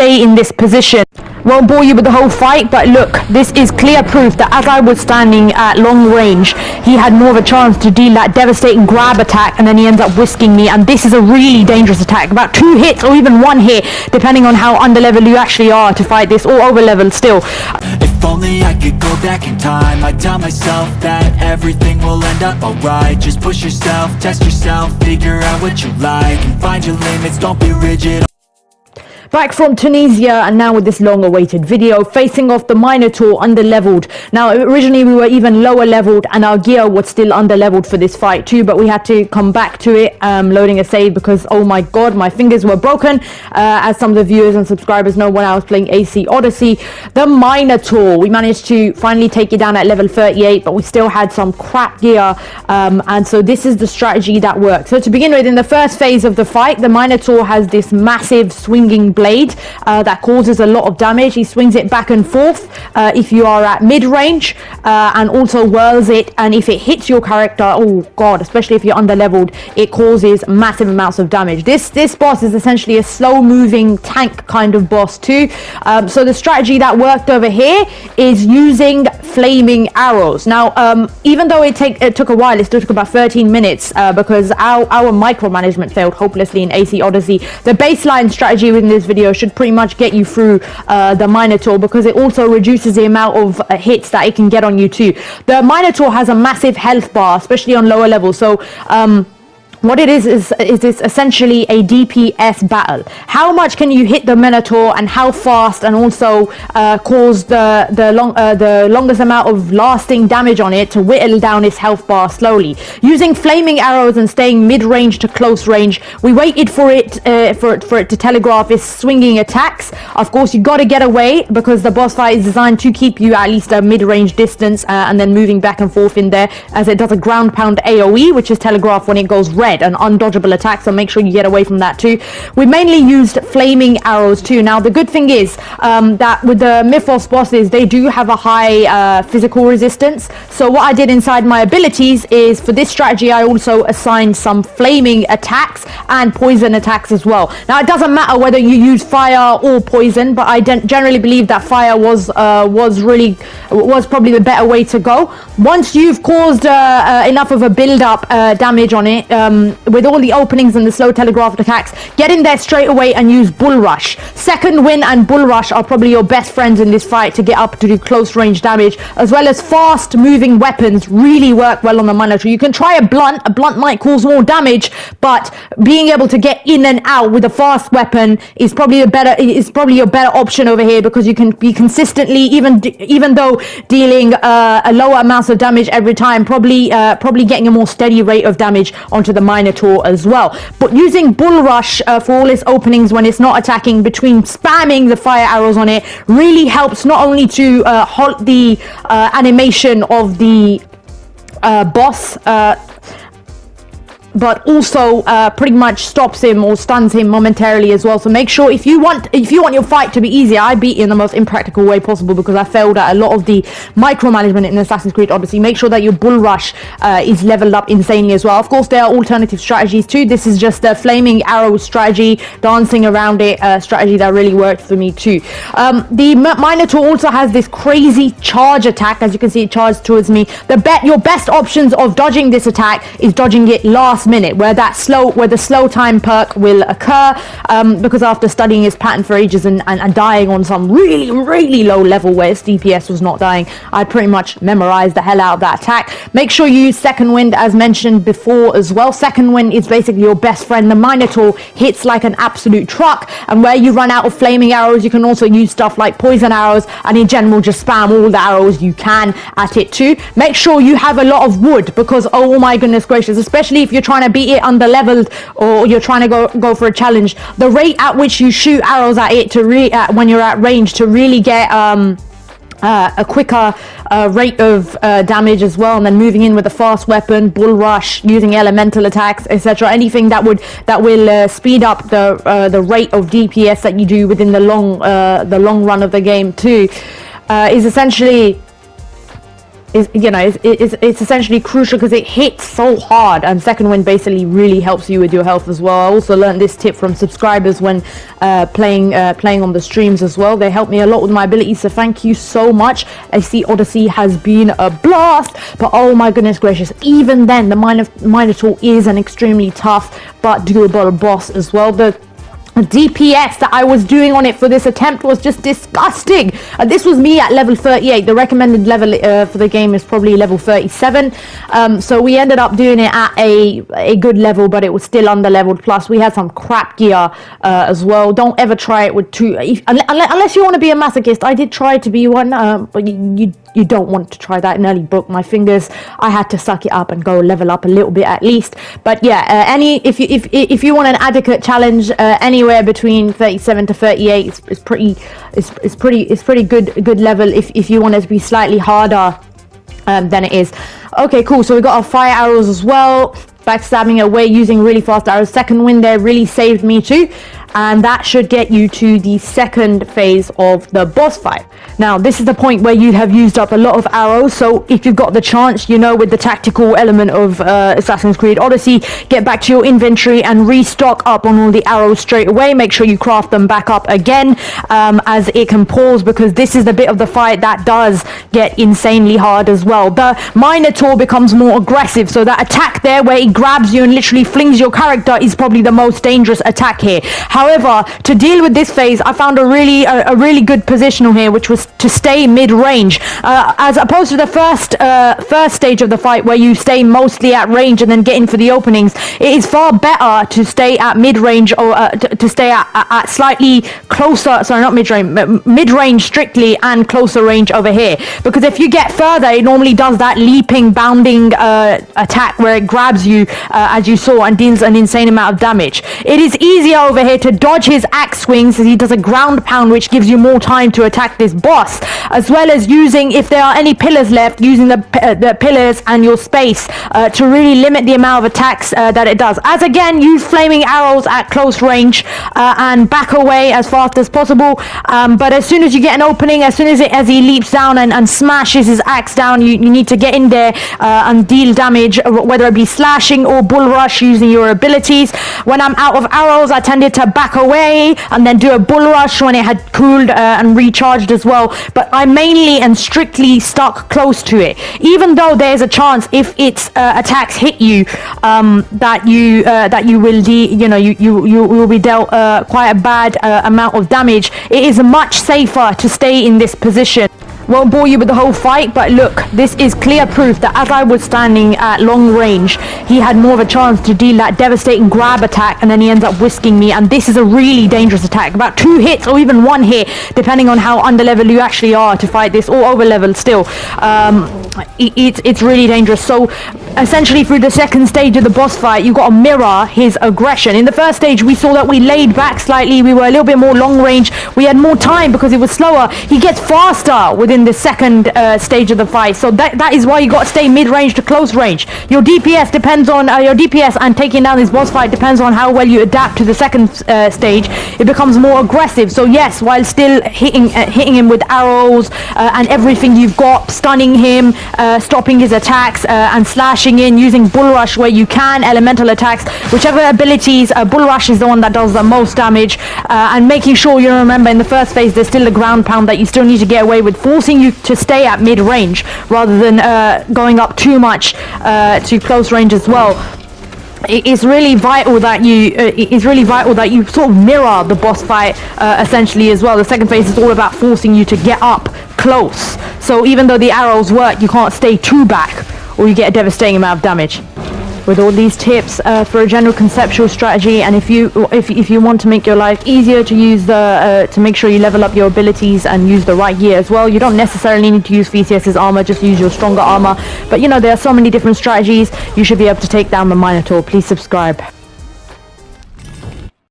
stay in this position. Won't bore you with the whole fight, but look, this is clear proof that as I was standing at long range, he had more of a chance to deal that devastating grab attack, and then he ends up whisking me, and this is a really dangerous attack. About 2 hits or even 1 hit, depending on how under level you actually are to fight this, or over level still. If only I could go back in time, I'd tell myself that everything will end up alright. Just push yourself, test yourself, figure out what you like, and find your limits, don't be rigid. Back from Tunisia, and now with this long-awaited video, facing off the Minotaur under-leveled. Now, originally we were even lower leveled, and our gear was still under-leveled for this fight too, but we had to come back to it, loading a save, because oh my god, my fingers were broken, as some of the viewers and subscribers know when I was playing C.O.Z. The Minotaur, we managed to finally take it down at level 38, but we still had some crap gear, and so this is the strategy that works. So to begin with, in the first phase of the fight, the Minotaur has this massive swinging blade that causes a lot of damage. He swings it back and forth if you are at mid-range, and also whirls it, and if it hits your character, oh god, especially if you're under-leveled, it causes massive amounts of damage. This boss is essentially a slow-moving tank kind of boss too. So the strategy that worked over here is using flaming arrows. Now, even though it took a while, it still took about 13 minutes because our micromanagement failed hopelessly in C.O.Z. The baseline strategy within this video should pretty much get you through the Minotaur, because it also reduces the amount of hits that it can get on you too. The Minotaur has a massive health bar, especially on lower levels, so what it is this essentially a DPS battle. How much can you hit the Minotaur, and how fast, and also cause the longest amount of lasting damage on it to whittle down its health bar slowly. Using flaming arrows and staying mid-range to close range, we waited for it to telegraph its swinging attacks. Of course, you got to get away, because the boss fight is designed to keep you at least a mid-range distance, and then moving back and forth in there, as it does a ground pound AoE, which is telegraphed when it goes red, an undodgeable attack, so make sure you get away from that too. We mainly used flaming arrows too. Now the good thing is that with the Mythos bosses, they do have a high physical resistance, so what I did inside my abilities is, for this strategy, I also assigned some flaming attacks and poison attacks as well. Now it doesn't matter whether you use fire or poison, but I generally believe that fire was probably the better way to go. Once you've caused enough of a build-up damage on it, with all the openings and the slow telegraphed attacks, get in there straight away and use Bull Rush. Second Wind and Bull Rush are probably your best friends in this fight to get up to do close range damage, as well as fast moving weapons really work well on the Minotaur. You can try a blunt might cause more damage, but being able to get in and out with a fast weapon is probably your better option over here, because you can be consistently, even though dealing a lower amounts of damage every time, probably getting a more steady rate of damage onto the Minotaur as well. But using Bull Rush for all its openings when it's not attacking, between spamming the fire arrows on it, really helps not only to halt the animation of the boss, but also pretty much stops him or stuns him momentarily as well. So make sure, if you want your fight to be easier, I beat it in the most impractical way possible, because I failed at a lot of the micromanagement in Assassin's Creed Odyssey. Make sure that your Bull Rush is leveled up insanely as well. Of course, there are alternative strategies too. This is just the flaming arrow strategy, dancing around it strategy that really worked for me too. The Minotaur also has this crazy charge attack. As you can see, it charged towards me. Your best options of dodging this attack is dodging it last minute, where the slow time perk will occur, because after studying his pattern for ages and dying on some really low level where its DPS was not dying, I pretty much memorized the hell out of that attack. Make sure you use Second Wind as mentioned before as well. Second Wind is basically your best friend. The Minotaur hits like an absolute truck, and where you run out of flaming arrows, you can also use stuff like poison arrows, and in general just spam all the arrows you can at it too. Make sure you have a lot of wood, because oh my goodness gracious, especially if you're trying to beat it under leveled, or you're trying to go for a challenge, the rate at which you shoot arrows at it when you're at range to really get a quicker rate of damage as well, and then moving in with a fast weapon, Bull Rush, using elemental attacks, etc. Anything that will speed up the rate of DPS that you do within the long run of the game too, is essentially it's essentially crucial because it hits so hard, and second wind basically really helps you with your health as well. I also learned this tip from subscribers when playing on the streams as well. They helped me a lot with my abilities, so thank you so much. I see Odyssey has been a blast, but oh my goodness gracious, even then the Minotaur is an extremely tough but doable boss as well. The DPS that I was doing on it for this attempt was just disgusting. This was me at level 38. The recommended level for the game is probably level 37. So we ended up doing it at a good level, but it was still under leveled. Plus we had some crap gear as well. Don't ever try it with unless you want to be a masochist. I did try to be one, but you don't want to try that. It nearly broke my fingers. I had to suck it up and go level up a little bit at least. But yeah, if you want an adequate challenge, anywhere between 37 to 38 is pretty good level. If you want it to be slightly harder than it is. Okay, cool. So we got our fire arrows as well. Backstabbing away using really fast arrows. Second wind there really saved me too. And that should get you to the second phase of the boss fight. Now, this is the point where you have used up a lot of arrows, so if you've got the chance, with the tactical element of Assassin's Creed Odyssey, get back to your inventory and restock up on all the arrows straight away. Make sure you craft them back up again, as it can pause, because this is the bit of the fight that does get insanely hard as well. The Minotaur becomes more aggressive, so that attack there where it grabs you and literally flings your character is probably the most dangerous attack here. However, to deal with this phase, I found a really good positional here, which was to stay mid-range, as opposed to the first stage of the fight where you stay mostly at range and then get in for the openings. It is far better to stay at mid-range, or to stay at slightly closer, sorry, not mid-range, mid-range strictly and closer range over here, because if you get further, it normally does that leaping, bounding attack where it grabs you, as you saw, and deals an insane amount of damage. It is easier over here to dodge his axe swings, as he does a ground pound, which gives you more time to attack this boss, as well as using, if there are any pillars left, using the pillars and your space to really limit the amount of attacks that it does. As again, use flaming arrows at close range and back away as fast as possible, but as soon as you get an opening, as he leaps down and smashes his axe down, you need to get in there and deal damage, whether it be slashing or bull rush using your abilities. When I'm out of arrows, I tended to back away and then do a bull rush when it had cooled and recharged as well, but I mainly and strictly stuck close to it, even though there's a chance if its attacks hit you that you will be dealt quite a bad amount of damage. It is much safer to stay in this position. Won't bore you with the whole fight, but look, this is clear proof that as I was standing at long range, he had more of a chance to deal that devastating grab attack, and then he ends up whisking me, and this is a really dangerous attack. About 2 hits or even 1 hit, depending on how under level you actually are to fight this, or over level still. It's really dangerous. So essentially through the second stage of the boss fight, you got to mirror his aggression. In the first stage, we saw that we laid back slightly, we were a little bit more long range, we had more time because it was slower. He gets faster within the second stage of the fight, so that is why you got to stay mid-range to close range. Your DPS depends on your DPS, and taking down this boss fight depends on how well you adapt to the second stage. It becomes more aggressive, so yes, while still hitting him with arrows and everything you've got, stunning him, stopping his attacks, and slashing in, using bull rush where you can, elemental attacks, whichever abilities. Bull rush is the one that does the most damage, and making sure you remember in the first phase there's still a ground pound that you still need to get away with, forcing you to stay at mid-range rather than going up too much to close range as well. It is really vital that you sort of mirror the boss fight essentially as well. The second phase is all about forcing you to get up close, so even though the arrows work, you can't stay too back or you get a devastating amount of damage. With all these tips for a general conceptual strategy, and if you want to make your life easier to use to make sure you level up your abilities and use the right gear as well, you don't necessarily need to use VCS's armor, just use your stronger armor. But there are so many different strategies. You should be able to take down the Minotaur. Please subscribe.